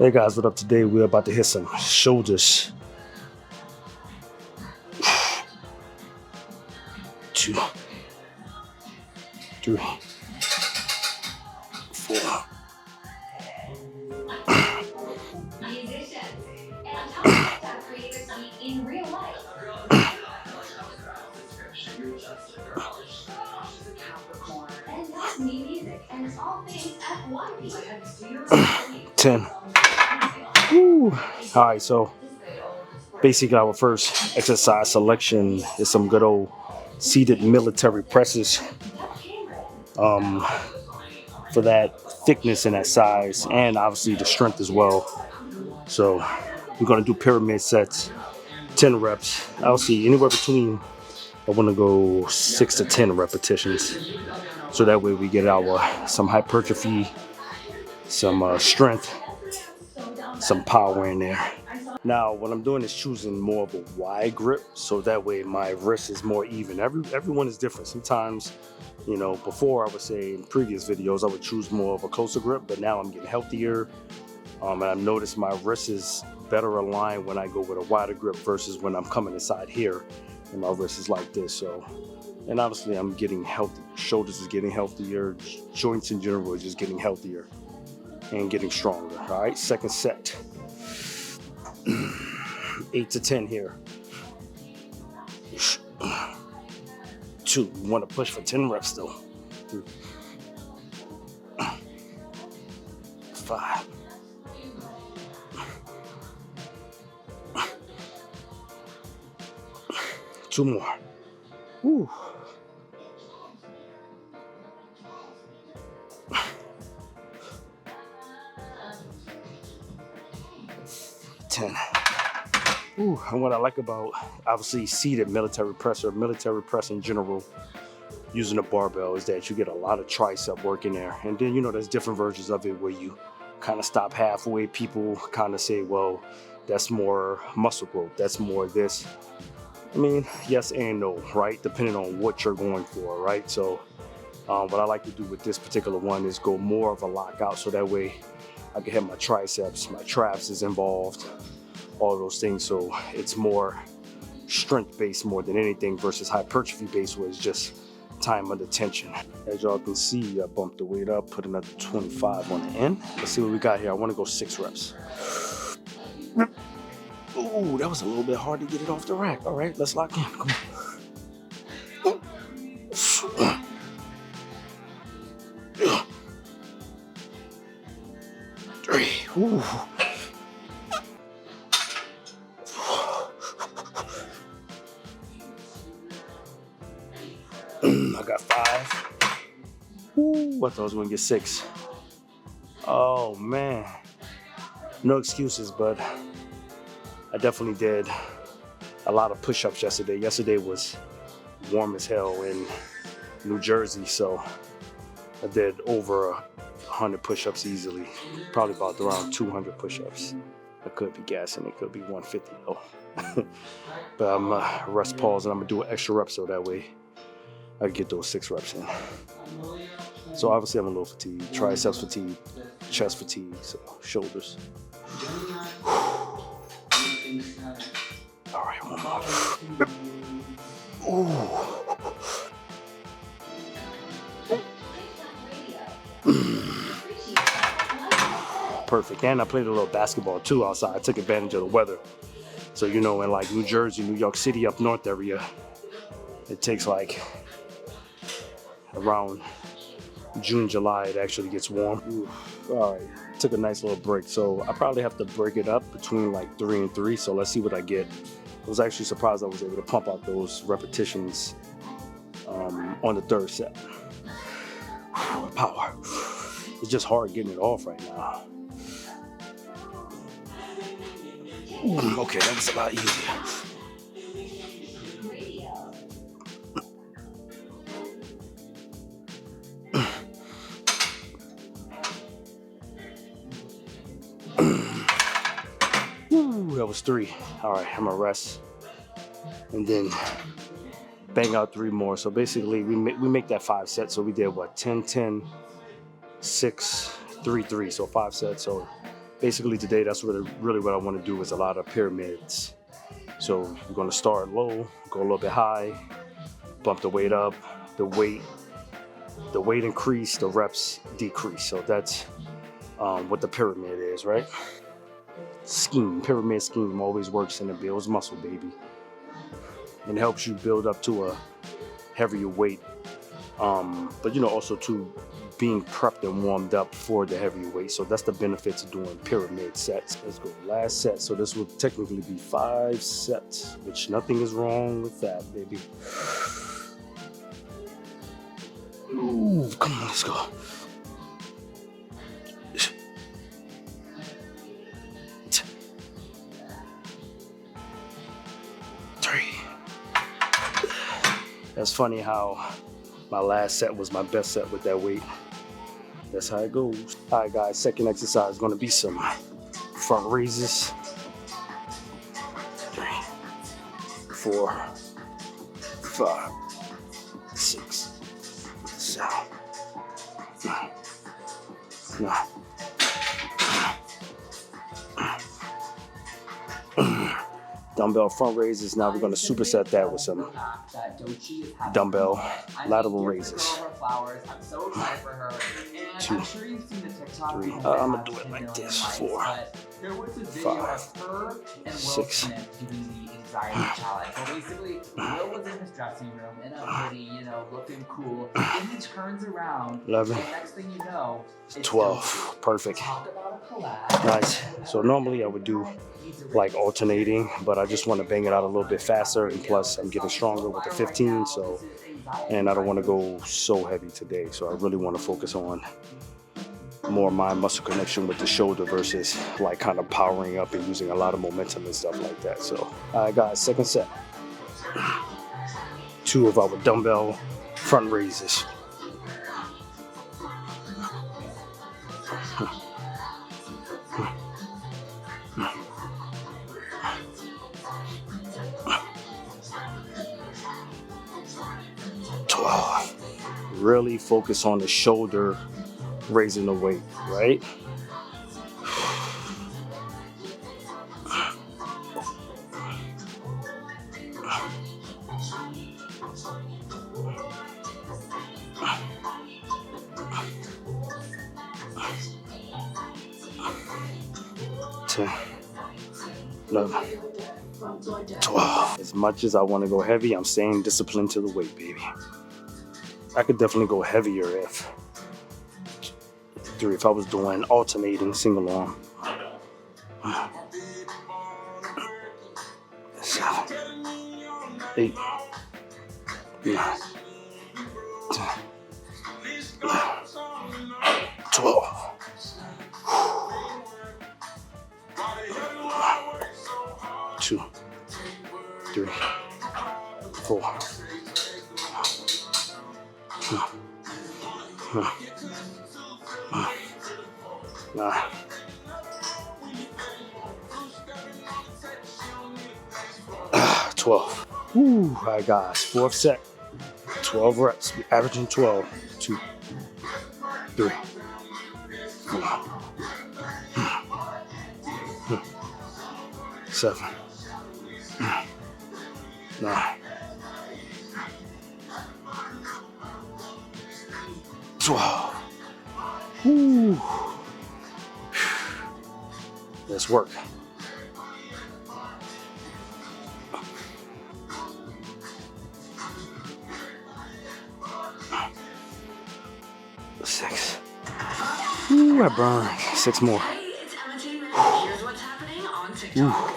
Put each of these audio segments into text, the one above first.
Hey guys, what up? Today we're about to hit some shoulders. 2, 3, 4. Ten. Woo. All right, so basically our first exercise selection is some good old seated military presses. For that thickness and that size, and obviously the strength as well. So we're gonna do pyramid sets, 10 reps. I'll see anywhere between, I wanna go 6 to 10 repetitions. So that way we get some hypertrophy, some strength, some power in there. Now, what I'm doing is choosing more of a wide grip, so that way my wrist is more even. Everyone is different. Sometimes, before I would say in previous videos, I would choose more of a closer grip, but now I'm getting healthier. And I've noticed my wrist is better aligned when I go with a wider grip versus when I'm coming inside here and my wrist is like this. So, and obviously I'm getting healthy. Shoulders is getting healthier. Joints in general is just getting healthier and getting stronger. All right, second set. 8 to 10 here. 2, you want to push for 10 reps though. 3, 5. 2 more. Woo. 10. Ooh, and what I like about obviously seated military press or military press in general using a barbell is that you get a lot of tricep work in there. And then, there's different versions of it where you kind of stop halfway. People kind of say, well, that's more muscle growth. That's more this. I mean, yes and no, right? Depending on what you're going for, right? So what I like to do with this particular one is go more of a lockout, so that way I can have my triceps, my traps is involved, all those things. So it's more strength based more than anything versus hypertrophy based, where it's just time under tension. As y'all can see, I bumped the weight up, put another 25 on the end. Let's see what we got here. I want to go 6 reps. Ooh, that was a little bit hard to get it off the rack. All right, let's lock in. Come on. 3. Ooh. I got 5. Ooh, I thought I was gonna get 6. Oh man, no excuses, but I definitely did a lot of push-ups yesterday. Yesterday was warm as hell in New Jersey, so I did over 100 push-ups easily, probably about around 200 push-ups. I could be gassing, it could be 150 though. But I'm rest pause and I'm gonna do an extra rep so that way I get those 6 reps in. So obviously I'm a little fatigued, triceps fatigue, chest fatigue, so shoulders. All right, one more. Ooh. Perfect. And I played a little basketball too outside. I took advantage of the weather. So in like New Jersey, New York City, up north area, it takes like around June, July, it actually gets warm. Ooh. All right, took a nice little break. So I probably have to break it up between like 3 and 3. So let's see what I get. I was actually surprised I was able to pump out those repetitions on the 3rd set. Power. It's just hard getting it off right now. Ooh, okay, that was a lot easier. Ooh, that was 3. All right, I'm gonna rest and then bang out 3 more. So basically we make that 5 sets. So we did what, 10, 10, 6, 3, 3. So 5 sets. So basically today, that's really what I want to do is a lot of pyramids. So we're going to start low, go a little bit high, bump the weight up, the weight increase, the reps decrease. So that's what the pyramid is, right? Pyramid scheme always works and it builds muscle, baby. And it helps you build up to a heavier weight. But also to being prepped and warmed up for the heavier weight. So that's the benefits of doing pyramid sets. Let's go, last set. So this will technically be 5 sets, which nothing is wrong with that, baby. Ooh, come on, let's go. 3. That's funny how my last set was my best set with that weight. That's how it goes. All right, guys, second exercise is gonna be some front raises. 3, 4, 5, 6, 7, 8, 9. Dumbbell front raises. Now we're going to superset that with some dumbbell lateral raises. 2, 3. I'm going to do it like this. 4, 5, 6. So basically, Will was in his dressing room in a hoodie, looking cool. Then he turns around. 11. And next thing you know, 12. Perfect. talk about a collab. Nice. So normally I would do like alternating, but I just want to bang it out a little bit faster, and plus I'm getting stronger with the 15, and I don't want to go so heavy today, so I really want to focus on more mind muscle connection with the shoulder versus like kind of powering up and using a lot of momentum and stuff like that. So all right, guys, second set. 2 of our dumbbell front raises. 12. Really focus on the shoulder, raising the weight, right? 10, 11, 12. As much as I want to go heavy, I'm staying disciplined to the weight, baby. I could definitely go heavier if I was doing alternating single arm. 7, 8, 9, 10, 11, 12. 2, 3, 4, 9. 12. Woo, all right, guys, 4th set, 12 reps, we're averaging 12. 2, 3, 4, 7, 9, 12. Woo. Let's work. Six. Ooh, I burned. 6 more. Here's what's happening on TikTok.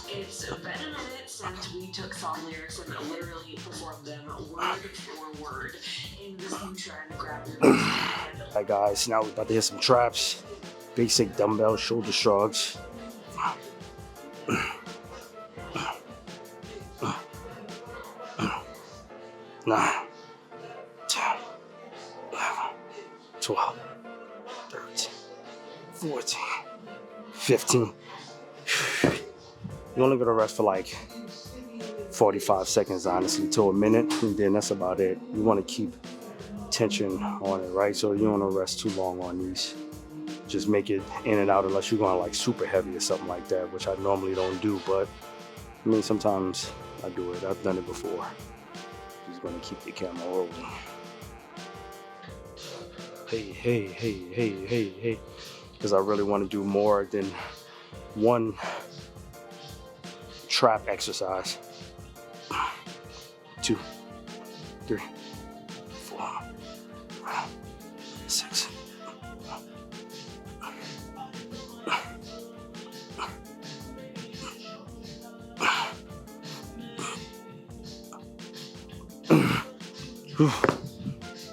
It's been a minute since we took song lyrics and literally performed them word for word in this new trend. Grab your Alright, guys, now we're about to hit some traps. Basic dumbbell shoulder shrugs. 9, 10, 11, 12, 13, 14, 15. You're only gonna rest for like 45 seconds, honestly, to a minute, and then that's about it. You want to keep tension on it, right? So you don't want to rest too long on these. just make it in and out unless you're going like super heavy or something like that, which I normally don't do, but I mean, sometimes I do it. I've done it before. Just gonna keep the camera rolling. Hey. Because I really want to do more than one trap exercise. 2, 3, 4, 5, 6.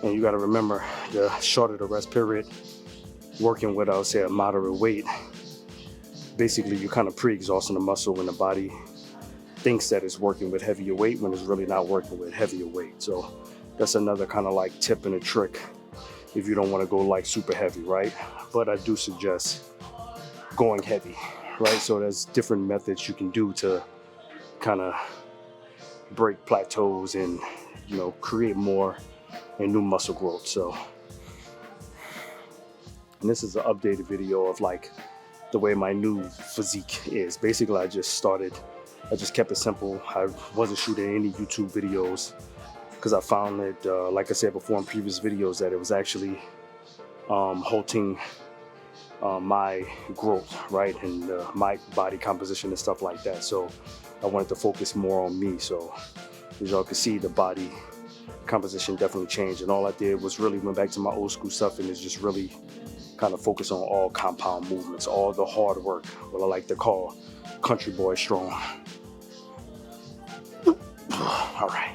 And you got to remember, the shorter the rest period, working with, I would say, a moderate weight, basically you're kind of pre-exhausting the muscle when the body thinks that it's working with heavier weight when it's really not working with heavier weight. So that's another kind of like tip and a trick if you don't want to go like super heavy, right? But I do suggest going heavy, right? So there's different methods you can do to kind of break plateaus and, you know, create more and new muscle growth. So, and this is an updated video of like the way my new physique is. Basically, I just kept it simple. I wasn't shooting any YouTube videos because I found that, like I said before in previous videos, that it was actually halting my growth, right? And my body composition and stuff like that. So I wanted to focus more on me. So as y'all can see, the body composition definitely changed, and all I did was really went back to my old school stuff and is just really kind of focus on all compound movements, all the hard work, what I like to call country boy strong. All right,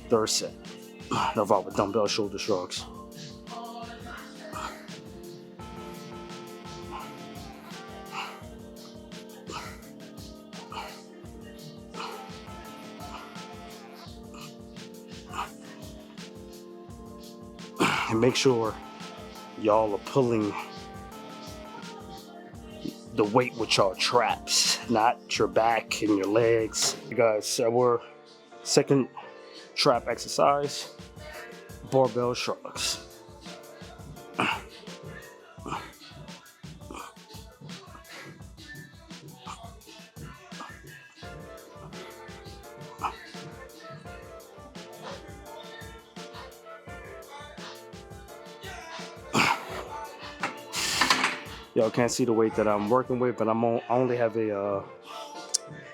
third set. Lateral with dumbbell shoulder shrugs. And make sure y'all are pulling the weight with y'all traps, not your back and your legs. You guys, our second trap exercise, barbell shrugs. Y'all can't see the weight that I'm working with, but I only have a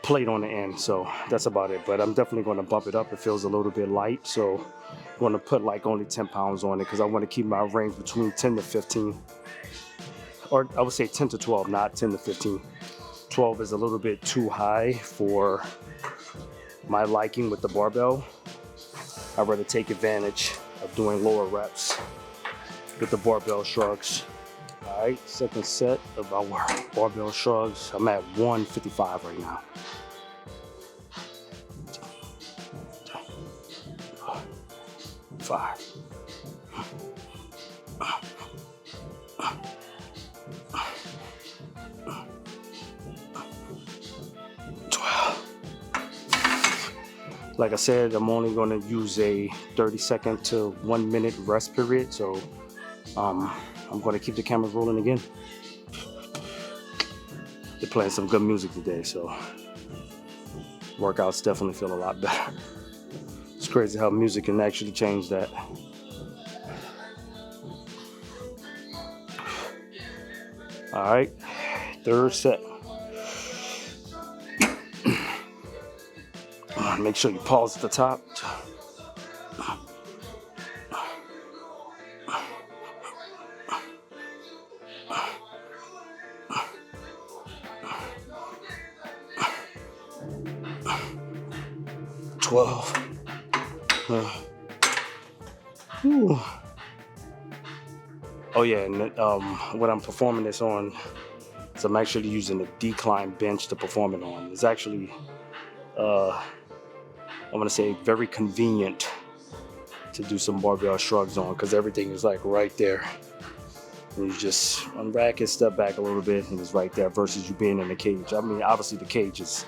plate on the end, so that's about it. But I'm definitely going to bump it up. It feels a little bit light, so I'm going to put like only 10 pounds on it because I want to keep my range between 10 to 15, or I would say 10 to 12, not 10 to 15. 12 is a little bit too high for my liking with the barbell. I'd rather take advantage of doing lower reps with the barbell shrugs. All right, second set of our barbell shrugs. I'm at 155 right now. 5. 12. Like I said, I'm only going to use a 30-second to 1 minute rest period. So I'm going to keep the camera rolling again. They're playing some good music today, so workouts definitely feel a lot better. It's crazy how music can actually change that. All right, third set. Make sure you pause at the top. Oh yeah, and what I'm performing this on is I'm actually using a decline bench to perform it on. It's actually, I want to say, very convenient to do some barbell shrugs on because everything is like right there. And you just unrack it, step back a little bit, and it's right there versus you being in the cage. I mean, obviously the cage is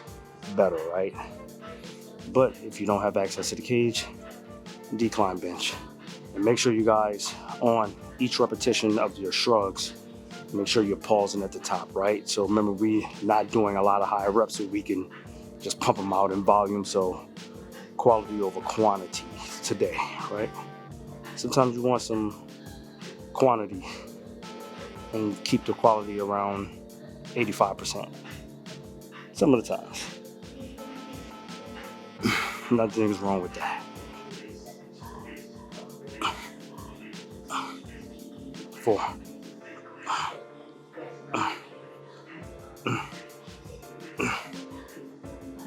better, right? But if you don't have access to the cage, decline bench. And make sure you guys, on each repetition of your shrugs, make sure you're pausing at the top, right? So remember, we not doing a lot of high reps, so we can just pump them out in volume. So quality over quantity today, right? Sometimes you want some quantity and keep the quality around 85%. Some of the times. Nothing is wrong with that. 4.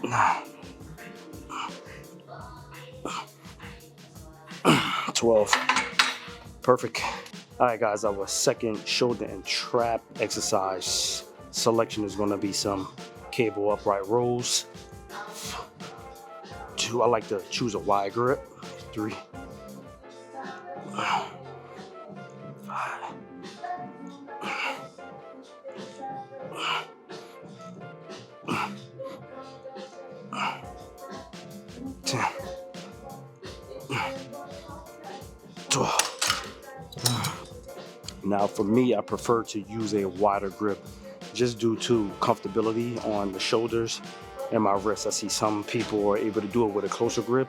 9. 12. Perfect. All right, guys, our second shoulder and trap exercise selection is going to be some cable upright rows. 2, I like to choose a wide grip. 3. 5. 10. 12. Now for me, I prefer to use a wider grip just due to comfortability on the shoulders and my wrists. I see some people are able to do it with a closer grip.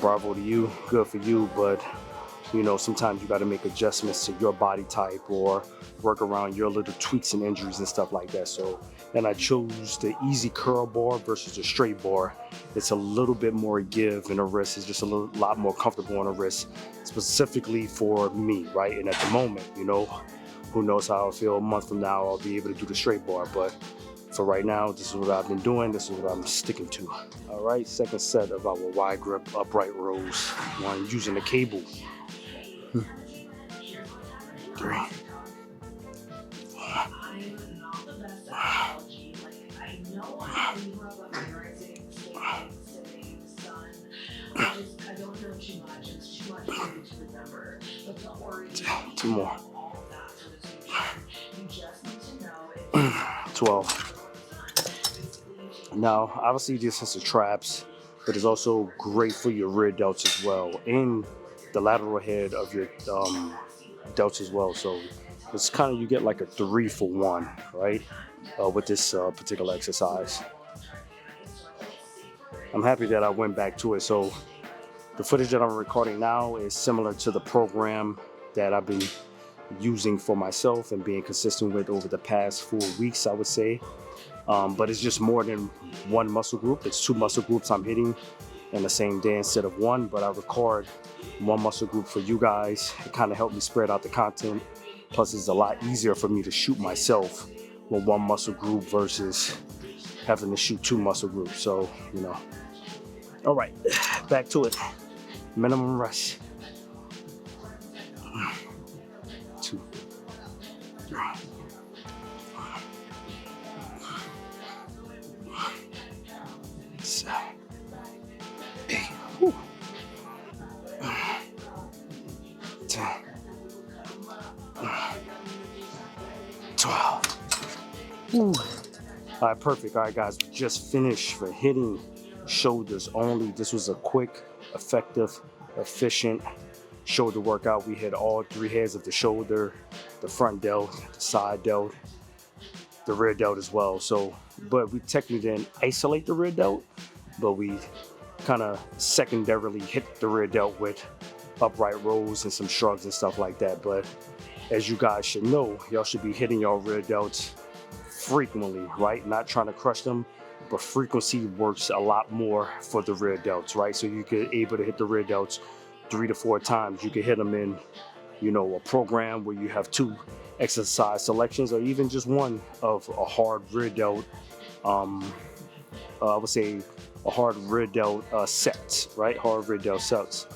Bravo to you, good for you, but you know, sometimes you got to make adjustments to your body type or work around your little tweaks and injuries and stuff like that. So then I chose the easy curl bar versus the straight bar. It's a little bit more give in the wrist. It's just a lot more comfortable on the wrist, specifically for me, right? And at the moment, you know, who knows how I feel a month from now, I'll be able to do the straight bar. But for right now, this is what I've been doing. This is what I'm sticking to. All right, second set of our wide grip upright rows. One using the cable. 3. 4. 2 more. 12. Now, obviously this has the traps, but it's also great for your rear delts as well, and the lateral head of your delts as well. So it's kind of, you get like a 3 for 1, right? With this particular exercise. I'm happy that I went back to it. So the footage that I'm recording now is similar to the program that I've been using for myself and being consistent with over the past 4 weeks, I would say. But it's just more than one muscle group. It's 2 muscle groups I'm hitting in the same day instead of 1, but I record 1 muscle group for you guys. It kind of helped me spread out the content. Plus, it's a lot easier for me to shoot myself with 1 muscle group versus having to shoot 2 muscle groups. So, you know. All right, back to it. Minimum rest. 2, 3. 7, 8. Whew. 10. 12. Ooh. All right, perfect. All right, guys, we just finished for hitting shoulders only. This was a quick, effective, efficient shoulder workout. We hit all 3 heads of the shoulder, the front delt, the side delt, the rear delt as well. So, but we technically didn't isolate the rear delt, but we kind of secondarily hit the rear delt with upright rows and some shrugs and stuff like that. But as you guys should know, y'all should be hitting your rear delts frequently, right? Not trying to crush them, but frequency works a lot more for the rear delts, right? So you could able to hit the rear delts 3 to 4 times. You could hit them in, you know, a program where you have 2 exercise selections, or even just 1 of a hard rear delt. I would say a hard rear delt sets, right? Hard rear delt sets,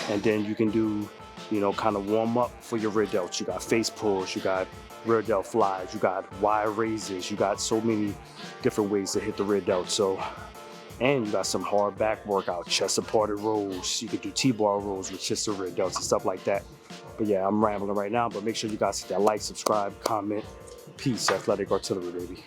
and then you can do, you know, kind of warm up for your rear delts. You got face pulls, you got rear delt flies, you got wide raises, you got so many different ways to hit the rear delt. So, and you got some hard back workout, chest supported rows. You could do T-bar rows with chest to rear delts and stuff like that. But yeah, I'm rambling right now, but make sure you guys hit that like, subscribe, comment. Peace, athletic artillery, baby.